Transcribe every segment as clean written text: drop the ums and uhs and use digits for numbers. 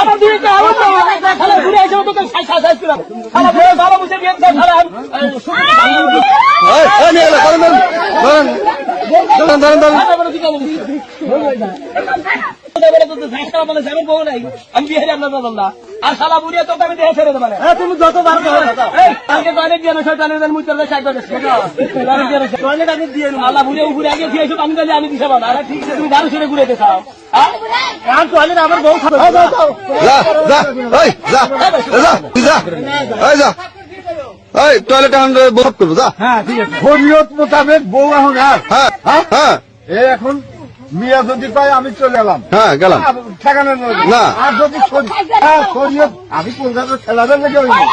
আমার দিয়ে আরো ঘুরে এসে তো সাইজ করে বাবা বুঝে দিয়ে আমি বিহারি আপনার না আর সালা বুড়িয়া তোকে আমি দেহে ছেড়ে দেবো তুমি যতবার কালকে টয়লেট দিয়ে টয়লেট মুখ দিয়ে আল্লাহ বুড়িয়া ঘুরে আগে দিয়ে আমি তাহলে আমি দিতে পারবো না ঠিক আছে তুমি গাড়ি ছেড়ে ঘুরে দেখাও টয়লেট আমার বউ টয়লেট বরফ করবো যা। হ্যাঁ ঠিক আছে শরীয়ত মোতাবেক বউ এখন আর এখন মিয়া যদি পাই আমি চলে এলাম। হ্যাঁ গেলাম ঠেকানো না আর যদি শরীয়ত আমি কলকাতা খেলাদের লেগে হইনি।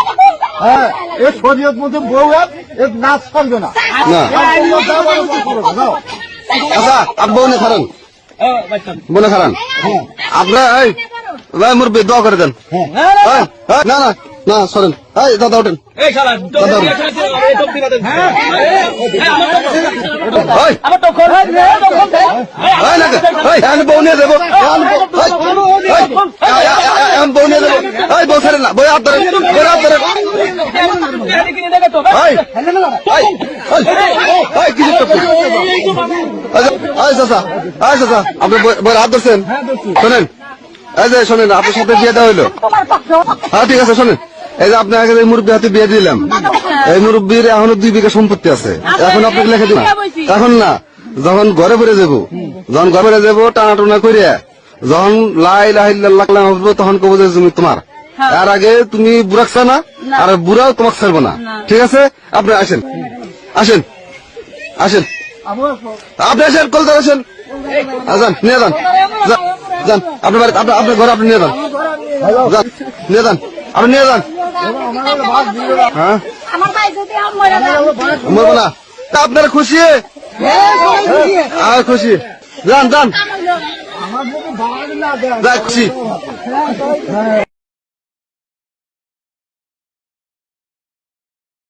হ্যাঁ এ শরীয়ত মধ্যে বউ আর এ নাচ করবে না। আচ্ছা আপনি বউনে খারান বনে খারান আপনার এই মুরব্বী দোয়া করে দেন। না না না সরেন দাদা ওঠেন বউ নিয়ে দেবো বউ নিয়ে দেবো বউ ছাড়েন না বই হাত ধরেন বই হাত ধরেন আপনি বই হাত ধরছেন শোনেন এই যে শোনেন আপনার সাথে বিয়ে দেওয়া হইলো। হ্যাঁ ঠিক আছে শোনেন এই যে আপনাকে এই মুরব্বী হাতে বিয়ে দিলাম এই মুরব্বীর এখনো 2 বিঘা সম্পত্তি আছে এখন আপনাকে লিখে দিন এখন না যখন ঘরে ফিরে যাবো যখন ঘরে ফিরে যাবো টানা টানা করিয়া যখন লাই লাইল্লাহ হবো তখন কবো যে জমি তোমার তার আগে তুমি বুড়াক চাও না আর বুড়াও তোমাকে ছাড়বো না ঠিক আছে আপনি আসেন আসেন আসেন আপনি আসেন কলকাতা আসেন যান নিয়ে যান যান আপনার বাড়িতে আপনার ঘরে আপনি নিয়ে যান নিয়ে যান আপনি নিয়ে যান। হ্যাঁ মরবো না আপনারা খুশি আর খুশি যান যান খুশি।